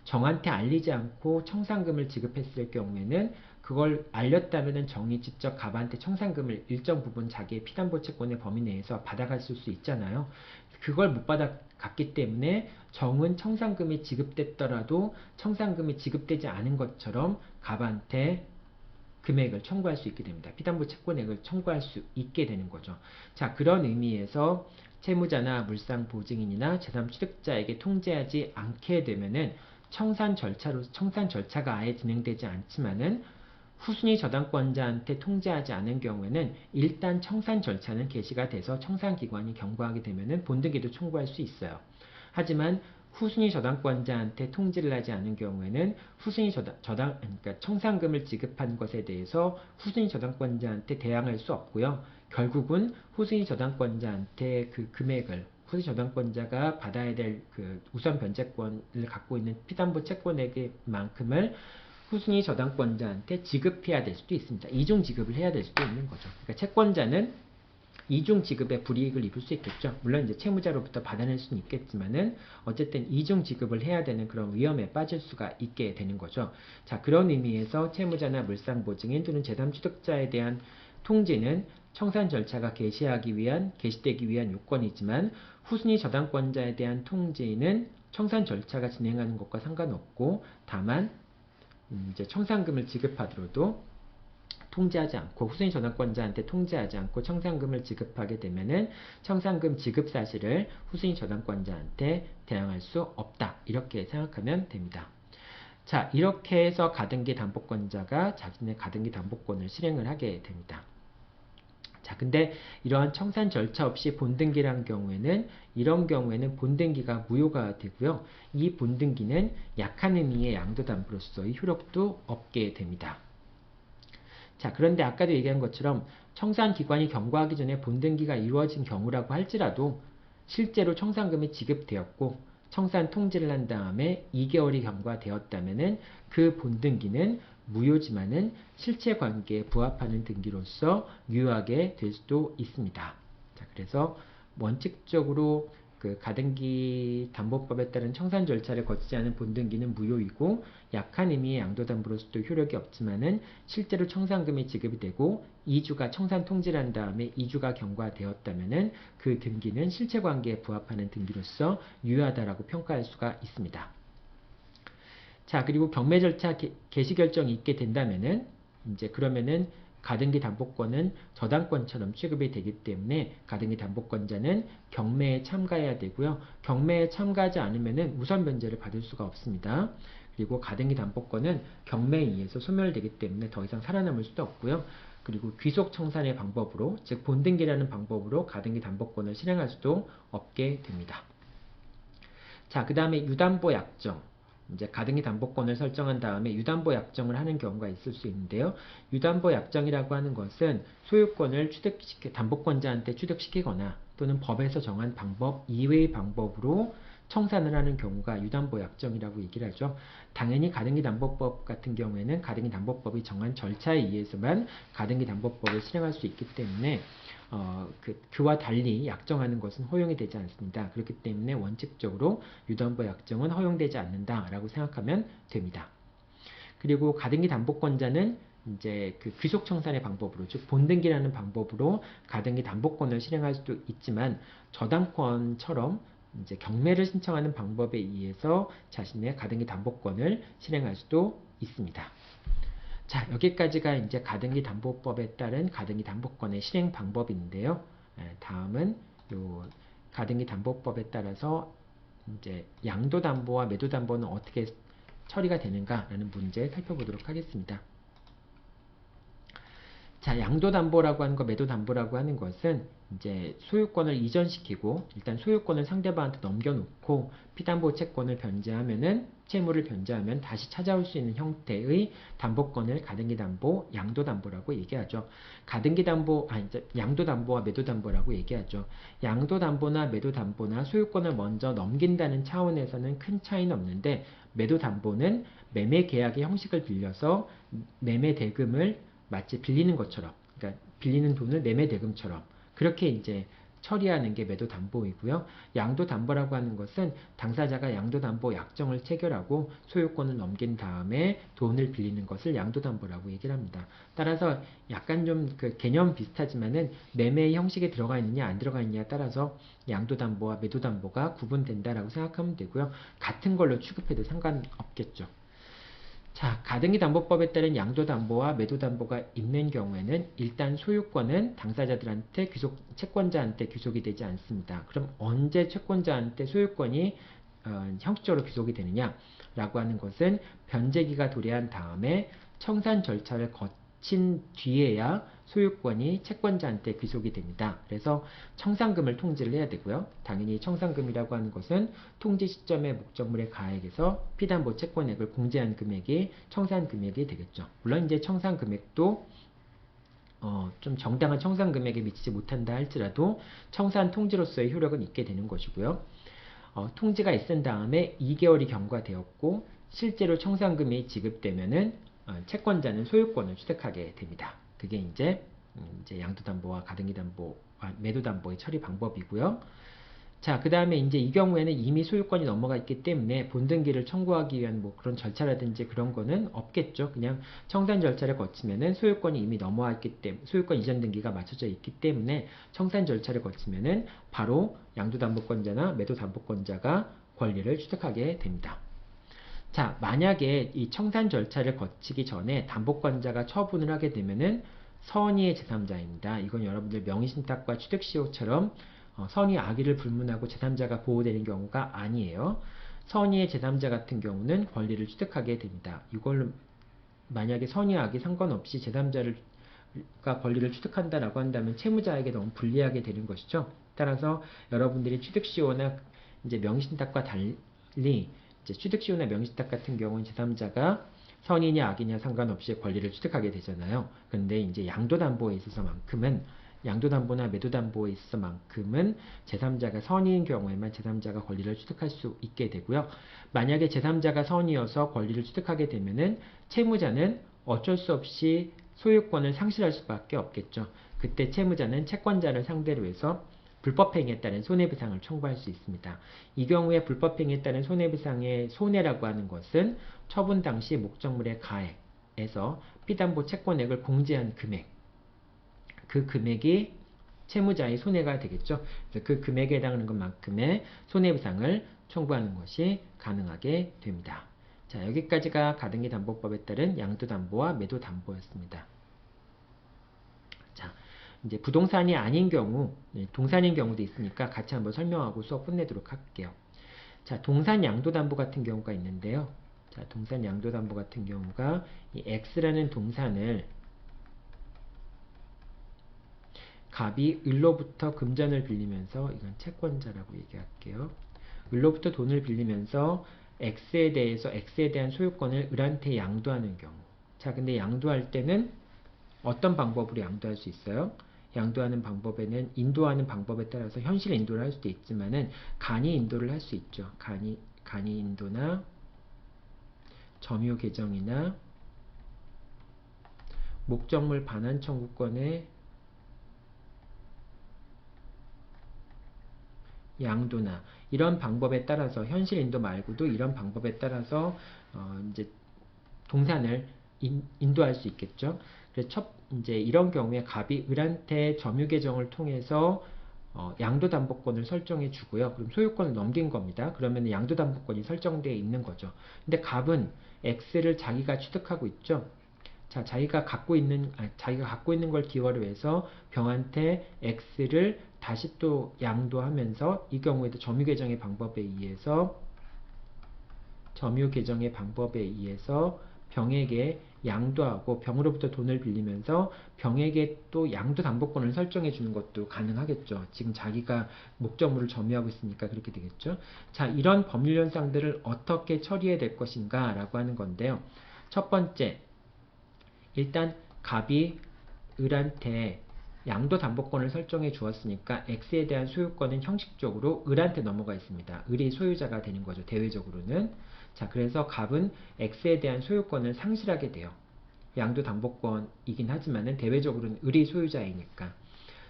정한테 알리지 않고 청산금을 지급했을 경우에는 그걸 알렸다면은 정이 직접 갑한테 청산금을 일정 부분 자기의 피담보 채권의 범위 내에서 받아갔을 수 있잖아요. 그걸 못 받아갔기 때문에 정은 청산금이 지급됐더라도 청산금이 지급되지 않은 것처럼 갑한테 금액을 청구할 수 있게 됩니다. 피담보 채권액을 청구할 수 있게 되는 거죠. 자, 그런 의미에서 채무자나 물상 보증인이나 제3취득자에게 통지하지 않게 되면은 청산 절차가 아예 진행되지 않지만은 후순위 저당권자한테 통지하지 않은 경우에는 일단 청산 절차는 개시가 돼서 청산기관이 경고하게 되면은 본등기도 청구할 수 있어요. 하지만 후순위 저당권자한테 통지를 하지 않은 경우에는 그러니까 청산금을 지급한 것에 대해서 후순위 저당권자한테 대항할 수 없고요. 결국은 후순위 저당권자한테 그 금액을 후순위 저당권자가 받아야 될 그 우선 변제권을 갖고 있는 피담보 채권액만큼을 후순위 저당권자한테 지급해야 될 수도 있습니다. 이중 지급을 해야 될 수도 있는 거죠. 그러니까 채권자는 이중 지급에 불이익을 입을 수 있겠죠. 물론 이제 채무자로부터 받아낼 수는 있겠지만은 어쨌든 이중 지급을 해야 되는 그런 위험에 빠질 수가 있게 되는 거죠. 자, 그런 의미에서 채무자나 물상보증인 또는 제3취득자에 대한 통지는 청산 절차가 개시되기 위한 요건이지만 후순위 저당권자에 대한 통지는 청산 절차가 진행하는 것과 상관없고, 다만 이제 청산금을 지급하더라도 통지하지 않고 후순위 저당권자한테 통지하지 않고 청산금을 지급하게 되면은 청산금 지급 사실을 후순위 저당권자한테 대항할 수 없다. 이렇게 생각하면 됩니다. 자, 이렇게 해서 가등기 담보권자가 자신의 가등기 담보권을 실행을 하게 됩니다. 자, 근데 이러한 청산 절차 없이 본등기란 경우에는, 이런 경우에는 본등기가 무효가 되고요. 이 본등기는 약한 의미의 양도담보로서의 효력도 없게 됩니다. 자, 그런데 아까도 얘기한 것처럼 청산기관이 경고하기 전에 본등기가 이루어진 경우라고 할지라도 실제로 청산금이 지급되었고 청산 통지를 한 다음에 2개월이 경과되었다면은 그 본등기는 무효지만은 실체관계에 부합하는 등기로서 유효하게 될 수도 있습니다. 자, 그래서 원칙적으로 그 가등기 담보법에 따른 청산 절차를 거치지 않은 본등기는 무효이고, 약한 의미의 양도담보로서도 효력이 없지만은 실제로 청산금이 지급이 되고 2주가 청산 통지를 한 다음에 2주가 경과되었다면은 그 등기는 실체관계에 부합하는 등기로서 유효하다라고 평가할 수가 있습니다. 자, 그리고 경매 절차 개시 결정이 있게 된다면은 이제 그러면은 가등기 담보권은 저당권처럼 취급이 되기 때문에 가등기 담보권자는 경매에 참가해야 되고요. 경매에 참가하지 않으면은 우선 변제를 받을 수가 없습니다. 그리고 가등기 담보권은 경매에 의해서 소멸되기 때문에 더 이상 살아남을 수도 없고요. 그리고 귀속 청산의 방법으로, 즉 본등기라는 방법으로 가등기 담보권을 실행할 수도 없게 됩니다. 자, 그 다음에 유담보 약정. 이제 가등기 담보권을 설정한 다음에 유담보 약정을 하는 경우가 있을 수 있는데요. 유담보 약정이라고 하는 것은 소유권을 담보권자한테 취득시키거나 또는 법에서 정한 방법 이외의 방법으로 청산을 하는 경우가 유담보 약정이라고 얘기를 하죠. 당연히 가등기 담보법 같은 경우에는 가등기 담보법이 정한 절차에 의해서만 가등기 담보법을 실행할 수 있기 때문에 그와 달리 약정하는 것은 허용이 되지 않습니다. 그렇기 때문에 원칙적으로 유담보 약정은 허용되지 않는다라고 생각하면 됩니다. 그리고 가등기 담보권자는 이제 그 귀속 청산의 방법으로, 즉 본등기라는 방법으로 가등기 담보권을 실행할 수도 있지만, 저당권처럼 이제 경매를 신청하는 방법에 의해서 자신의 가등기 담보권을 실행할 수도 있습니다. 자, 여기까지가 이제 가등기 담보법에 따른 가등기 담보권의 실행 방법인데요. 다음은 요 가등기 담보법에 따라서 이제 양도담보와 매도담보는 어떻게 처리가 되는가라는 문제 살펴보도록 하겠습니다. 자, 양도담보라고 하는 거, 매도담보라고 하는 것은 이제 소유권을 이전시키고 일단 소유권을 상대방한테 넘겨놓고 피담보 채권을 변제하면은 채무를 변제하면 다시 찾아올 수 있는 형태의 담보권을 가등기 담보, 양도담보라고 얘기하죠. 가등기 담보, 양도담보와 매도담보라고 얘기하죠. 양도담보나 매도담보나 소유권을 먼저 넘긴다는 차원에서는 큰 차이는 없는데, 매도담보는 매매 계약의 형식을 빌려서 매매 대금을 마치 빌리는 것처럼, 그러니까 빌리는 돈을 매매 대금처럼 그렇게 이제 처리하는 게 매도담보이고요. 양도담보라고 하는 것은 당사자가 양도담보 약정을 체결하고 소유권을 넘긴 다음에 돈을 빌리는 것을 양도담보라고 얘기를 합니다. 따라서 약간 좀 그 개념 비슷하지만은 매매의 형식에 들어가 있느냐 안 들어가 있느냐에 따라서 양도담보와 매도담보가 구분된다라고 생각하면 되고요. 같은 걸로 취급해도 상관없겠죠. 자, 가등기 담보법에 따른 양도담보와 매도담보가 있는 경우에는 일단 소유권은 당사자들한테 채권자한테 귀속이 되지 않습니다. 그럼 언제 채권자한테 소유권이 형식적으로 귀속이 되느냐라고 하는 것은 변제기가 도래한 다음에 청산 절차를 거친 뒤에야 소유권이 채권자한테 귀속이 됩니다. 그래서 청산금을 통지를 해야 되고요. 당연히 청산금이라고 하는 것은 통지 시점의 목적물의 가액에서 피담보 채권액을 공제한 금액이 청산금액이 되겠죠. 물론 이제 청산금액도 좀 정당한 청산금액에 미치지 못한다 할지라도 청산 통지로서의 효력은 있게 되는 것이고요. 통지가 있은 다음에 2개월이 경과되었고 실제로 청산금이 지급되면은 채권자는 소유권을 취득하게 됩니다. 그게 이제 양도담보와 가등기담보와 매도담보의 처리 방법이고요. 자, 그 다음에 이제 이 경우에는 이미 소유권이 넘어가 있기 때문에 본등기를 청구하기 위한 뭐 그런 절차라든지 그런 거는 없겠죠. 그냥 청산 절차를 거치면은 소유권이 이미 넘어와 있기 때문에, 소유권 이전 등기가 맞춰져 있기 때문에 청산 절차를 거치면은 바로 양도담보권자나 매도담보권자가 권리를 취득하게 됩니다. 자, 만약에 이 청산 절차를 거치기 전에 담보권자가 처분을 하게 되면은 선의의 제3자입니다. 이건 여러분들 명의신탁과 취득시효처럼 선의 악의를 불문하고 제3자가 보호되는 경우가 아니에요. 선의의 제3자 같은 경우는 권리를 취득하게 됩니다. 이걸로 만약에 선의 악의 상관없이 제3자가 권리를 취득한다라고 한다면 채무자에게 너무 불리하게 되는 것이죠. 따라서 여러분들이 취득시효나 이제 명의신탁과 달리 이제 취득시효나 명의신탁 같은 경우는 제3자가 선이냐 악이냐 상관없이 권리를 취득하게 되잖아요. 그런데 이제 양도담보에 있어서만큼은, 양도담보나 매도담보에 있어서만큼은 제3자가 선의인 경우에만 제3자가 권리를 취득할 수 있게 되고요. 만약에 제3자가 선이어서 권리를 취득하게 되면은 채무자는 어쩔 수 없이 소유권을 상실할 수밖에 없겠죠. 그때 채무자는 채권자를 상대로 해서 불법행위에 따른 손해배상을 청구할 수 있습니다. 이 경우에 불법행위에 따른 손해배상의 손해라고 하는 것은 처분 당시 목적물의 가액에서 피담보 채권액을 공제한 금액, 그 금액이 채무자의 손해가 되겠죠. 그래서 그 금액에 해당하는 것만큼의 손해배상을 청구하는 것이 가능하게 됩니다. 자, 여기까지가 가등기 담보법에 따른 양도담보와 매도담보였습니다. 자, 이제 부동산이 아닌 경우, 동산인 경우도 있으니까 같이 한번 설명하고 수업 끝내도록 할게요. 자, 동산 양도담보 같은 경우가 있는데요. 자, 동산 양도담보 같은 경우가 이 X라는 동산을 갑이 을로부터 금전을 빌리면서, 이건 채권자라고 얘기할게요. 을로부터 돈을 빌리면서 X에 대해서 X에 대한 소유권을 을한테 양도하는 경우. 자, 근데 양도할 때는 어떤 방법으로 양도할 수 있어요? 양도하는 방법에는 인도하는 방법에 따라서 현실 인도를 할 수도 있지만은 간이 인도를 할 수 있죠. 간이 인도나 점유 개정이나 목적물 반환 청구권의 양도나 이런 방법에 따라서, 현실 인도 말고도 이런 방법에 따라서 이제 동산을 인도할 수 있겠죠. 그래서 이제 이런 경우에 갑이 을한테 점유계정을 통해서 양도담보권을 설정해 주고요. 그럼 소유권을 넘긴 겁니다. 그러면 양도담보권이 설정되어 있는 거죠. 근데 갑은 X를 자기가 취득하고 있죠. 자, 자기가 갖고 있는 걸 기여로 해서 병한테 X를 다시 또 양도하면서 이 경우에도 점유계정의 방법에 의해서 병에게 양도하고 병으로부터 돈을 빌리면서 병에게 또 양도담보권을 설정해 주는 것도 가능하겠죠. 지금 자기가 목적물을 점유하고 있으니까 그렇게 되겠죠. 자, 이런 법률 현상들을 어떻게 처리해야 될 것인가 라고 하는 건데요. 첫 번째, 일단 갑이 을한테 양도담보권을 설정해 주었으니까 X에 대한 소유권은 형식적으로 을한테 넘어가 있습니다. 을이 소유자가 되는 거죠. 대외적으로는. 자, 그래서 갑은 X에 대한 소유권을 상실하게 돼요. 양도담보권이긴 하지만은 대외적으로는 을이 소유자이니까.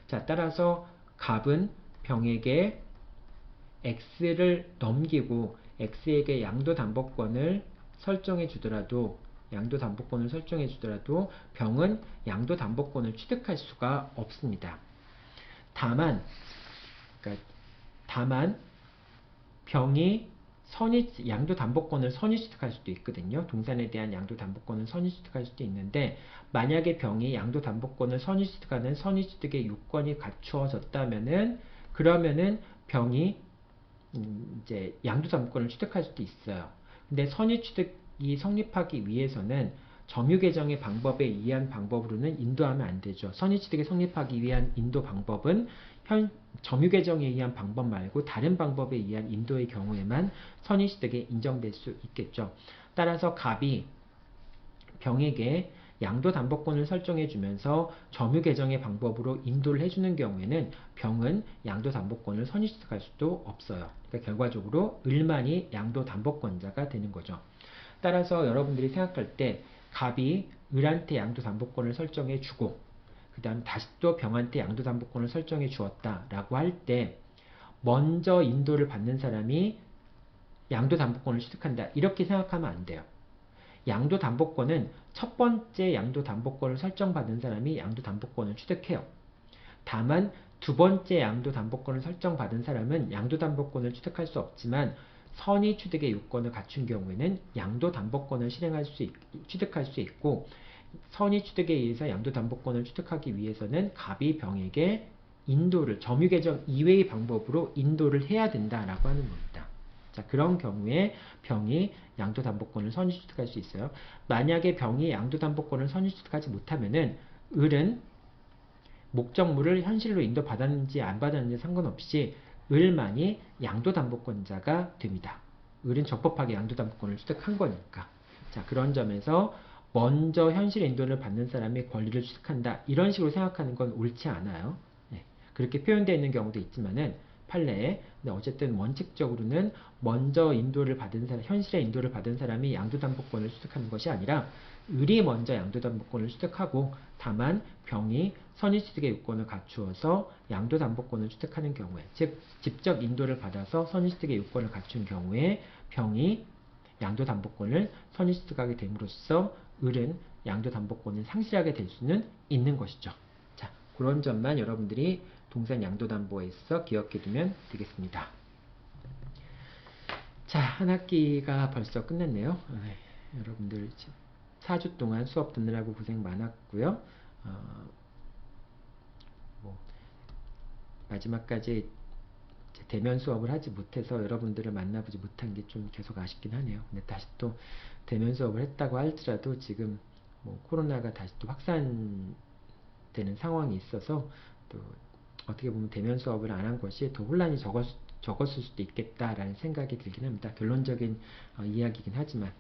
자, 따라서 갑은 병에게 X를 넘기고 X에게 양도담보권을 설정해 주더라도 병은 양도담보권을 취득할 수가 없습니다. 다만 병이 양도담보권을 선의 취득할 수도 있거든요. 동산에 대한 양도담보권을 선의 취득할 수도 있는데 만약에 병이 양도담보권을 선의 취득하는 선의 취득의 요건이 갖추어졌다면은 그러면은 병이 이제 양도담보권을 취득할 수도 있어요. 근데 선의 취득이 성립하기 위해서는 점유계정의 방법에 의한 방법으로는 인도하면 안 되죠. 선의취득이 성립하기 위한 인도 방법은 점유계정에 의한 방법 말고 다른 방법에 의한 인도의 경우에만 선의취득이 인정될 수 있겠죠. 따라서 갑이 병에게 양도담보권을 설정해 주면서 점유계정의 방법으로 인도를 해주는 경우에는 병은 양도담보권을 선의취득할 수도 없어요. 그러니까 결과적으로 을만이 양도담보권자가 되는 거죠. 따라서 여러분들이 생각할 때 갑이 을한테 양도담보권을 설정해 주고 그 다음 다시 또 병한테 양도담보권을 설정해 주었다라고 할 때 먼저 인도를 받는 사람이 양도담보권을 취득한다 이렇게 생각하면 안 돼요. 양도담보권은 첫 번째 양도담보권을 설정받은 사람이 양도담보권을 취득해요. 다만 두 번째 양도담보권을 설정받은 사람은 양도담보권을 취득할 수 없지만 선의 취득의 요건을 갖춘 경우에는 양도담보권을 취득할 수 있고 선의 취득에 의해서 양도담보권을 취득하기 위해서는 갑이 병에게 점유계정 이외의 방법으로 인도를 해야 된다라고 하는 겁니다. 자, 그런 경우에 병이 양도담보권을 선의 취득할 수 있어요. 만약에 병이 양도담보권을 선의 취득하지 못하면은 을은 목적물을 현실로 인도받았는지 안 받았는지 상관없이 을만이 양도담보권자가 됩니다. 을은 적법하게 양도담보권을 취득한 거니까. 자, 그런 점에서 먼저 현실 인도를 받는 사람의 권리를 취득한다. 이런 식으로 생각하는 건 옳지 않아요. 네, 그렇게 표현되어 있는 경우도 있지만은 판례에 어쨌든 원칙적으로는 먼저 현실의 인도를 받은 사람이 양도담보권을 취득하는 것이 아니라 을이 먼저 양도담보권을 취득하고 다만 병이 선의취득의 요건을 갖추어서 양도담보권을 취득하는 경우에 즉 직접 인도를 받아서 선의취득의 요건을 갖춘 경우에 병이 양도담보권을 선의취득하게 됨으로써 을은 양도담보권을 상실하게 될 수는 있는 것이죠. 자, 그런 점만 여러분들이 동산 양도담보에서 기억해 두면 되겠습니다. 자, 한 학기가 벌써 끝났네요. 여러분들 4주 동안 수업 듣느라고 고생 많았고요. 마지막까지 대면 수업을 하지 못해서 여러분들을 만나보지 못한 게 좀 계속 아쉽긴 하네요. 근데 다시 또 대면 수업을 했다고 할지라도 지금 코로나가 다시 또 확산되는 상황이 있어서 또 어떻게 보면 대면 수업을 안 한 것이 더 혼란이 적었을 수도 있겠다라는 생각이 들긴 합니다. 결론적인 이야기이긴 하지만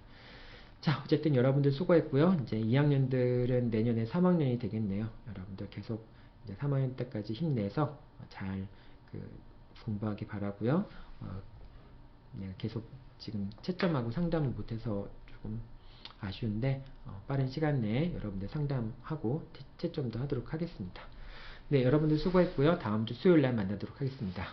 자, 어쨌든 여러분들 수고했고요. 이제 2학년들은 내년에 3학년이 되겠네요. 여러분들 계속 이제 3학년 때까지 힘내서 잘 공부하기 바라고요. 네, 계속 지금 채점하고 상담을 못해서 조금 아쉬운데 빠른 시간 내에 여러분들 상담하고 채점도 하도록 하겠습니다. 네, 여러분들 수고했고요. 다음 주 수요일 날 만나도록 하겠습니다.